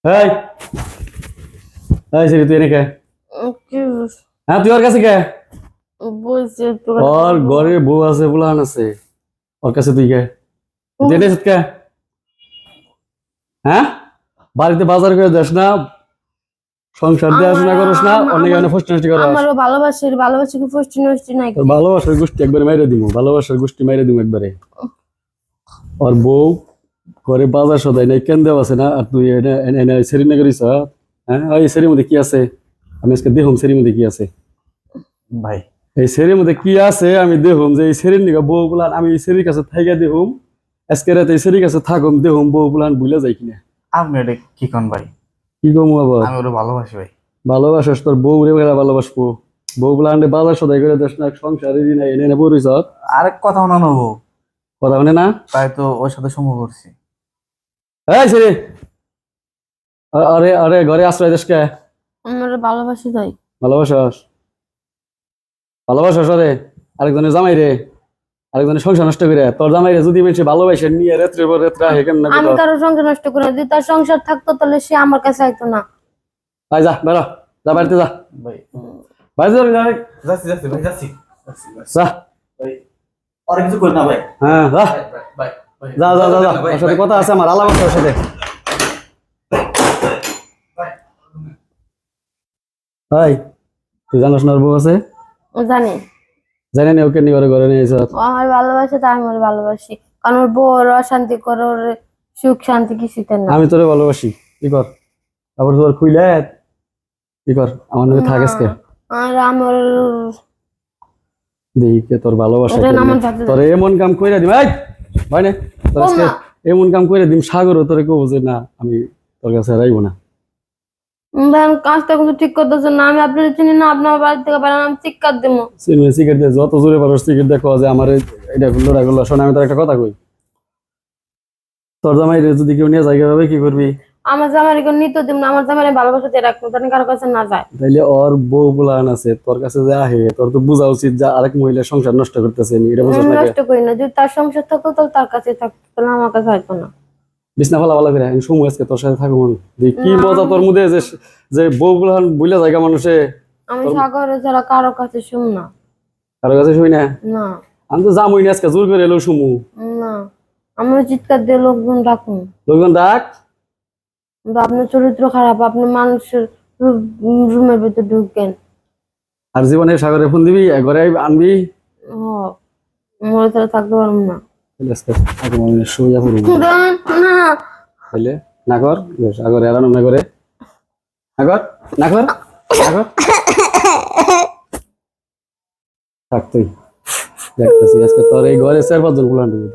এই এই সেরি তুই এনে কে? কি হ্যাঁ তুই ওর কাছে কে? বলছে ওর ঘরে বউ আছে বুলান আছে, ওর কাছে তুই কে? তুই এনেছিস কে? হ্যাঁ বাড়িতে বাজার করে দেস না, সংসার দেখাশোনা করস না, অনেক অনেক ফষ্টি নষ্টি করস। আমারও ভালোবাসি কি ফষ্টি নষ্টি নাই। তোর ভালোবাসার গোষ্ঠী একবারে মাইরে দিব, ভালোবাসার গোষ্ঠী মাইরে দিব একবারে। ওর বউ ঘরে বাজার সদাই নাই, কেন দেওয়া আছে না, আর তুই এনে এনে এনে সেরি না করিস? হ্যাঁ এই সেরির মধ্যে কি আছে? আমি আজকে দেখুন সেরির মধ্যে কি আছে। ভাই এই সেরির মধ্যে কি আছে আমি দেখুম, যে এই সেরির নিকা বউ গুলান আমি এই সেরির কাছে থাইকা দেখুম, আজকে রাতে এই সেরির কাছে থাকুম, দেখুম বউ গুলান ভুলে যাই কিনা। আপনি এটা কি কন ভাই? কি কমু আবার? আমি ওরা ভালোবাসি ভাই। ভালোবাসাস তোর বউ রে ভালোবাসবো? বউ গুলান বাজার সদাই করে দেশ না, সংসারে দিন এনে এনে বরিস আরেক কথা শোনানো হবো, কথা মানে না। তাই তো ওর সাথে সম্ভব করছি। এই সেরি, আরে আরে ঘরে আশ্রয় দেশ কে? আমার ভালোবাসি তাই। ভালোবাসাস? ভালোবাসাস রে আরেকজনের জামাই রে, আরেকজনের সংসার নষ্ট করে। তোর জামাই রে যদি বেশি ভালোবাসে নিয়ে রাত্রে পর রাত্রে আহে কেমন আমি কারো সংসার নষ্ট করে যদি তার সংসার থাকতো তাহলে সে আমার কাছে আইতো না। ভাই যা বেরো, যা বাড়িতে যা, ভাই বাড়িতে যাবি যা, যাচ্ছি যাচ্ছি ভাই যাচ্ছি যা। ভাই আর কিছু করি না ভাই। হ্যাঁ যা ভাই যা যা যা যা, ওর সাথে কথা আছে আমার, আলাপ আছে ওর সাথে। ভাই তুই জানাস না ওর বউ আছে? জানি জানি না, ওকে নিয়ে ঘরে নিয়ে এসে। ও আমার ভালোবাসে তাই আমি ওর ভালোবাসি, কারণ ওর বউ ওর অশান্তি করে, ওর সুখ শান্তি কিছুতে না। আমি তোরে ভালোবাসি, কি কর আবার তোর খুইলে কি কর আমার নামে থাকিস কে? আর আমার দেখি তোর ভালোবাসা ওটা কেমনে। নামন থাকতে তোর এমন কাম কইরা দিম, এই ভাই না তোর ও আজকে মা। এমন কাম কইরা দিম, সাগর তোরে কব যে না আমি তোর কাছে রাইব না। কাজটা কিন্তু ঠিক করতেছেন না, আমি আপনার চিনি না, আপনার বাড়ি থেকে বেড়ান আমি চিৎকার দেবো। সিগারেট দিয়ে যত জোরে পারো সিগারেট দেখো যে আমার এটা করলো ওটা করলো। শোন আমি তোর একটা কথা কই, তোর জামাই যদি কেউ নিয়ে যায় ভাবে কি করবি? আমার জামাই কেউ নিতে দিব না, আমার জামাই ভালোবাসা দিয়ে রাখবো, তাহলে কারো কাছে না যায়। তাইলে ওর বউ বুলান আছে তোর কাছে যে আহে, তোর তো বোঝা উচিত যে আরেক মহিলা সংসার নষ্ট করতেছে, এটা বুঝছ না? নষ্ট করি না, যদি তার সংসার থাকতো তাহলে তার কাছে থাকতো, তাহলে আমার কাছে হয়তো না। বিছনা ফালা ভালো করে আমি সময় আজকে তোর সাথে থাকবো। কি মজা তোর মধ্যে যে যে বউ বুলান বুইলা জায়গা মানুষে। আমি সাগরে ছাড়া কারো কাছে শুন না। কারো কাছে শুই না, না আমি তো যামই না, আজকে জোর করে এলো শুমু। না, আমি চিৎকার দিয়ে লোকজন ডাকুন। লোকজন ডাক। কিন্তু আপনার চরিত্র খারাপ, আপনি মানুষের রুমের ভিতরে ঢুকেন। আর জীবনে সাগরে ফোন দিবি, ঘরে আনবি। মরে ছাড়া থাকতে পারবো না। শুইয়া পড়বো না তাইলে না কর, সাগরে এড়ানো না করে, না কর না কর না কর। থাক তুই দেখতেছি আজকে তোর এই ঘরে 4-5 জন ফুলান ঢুকে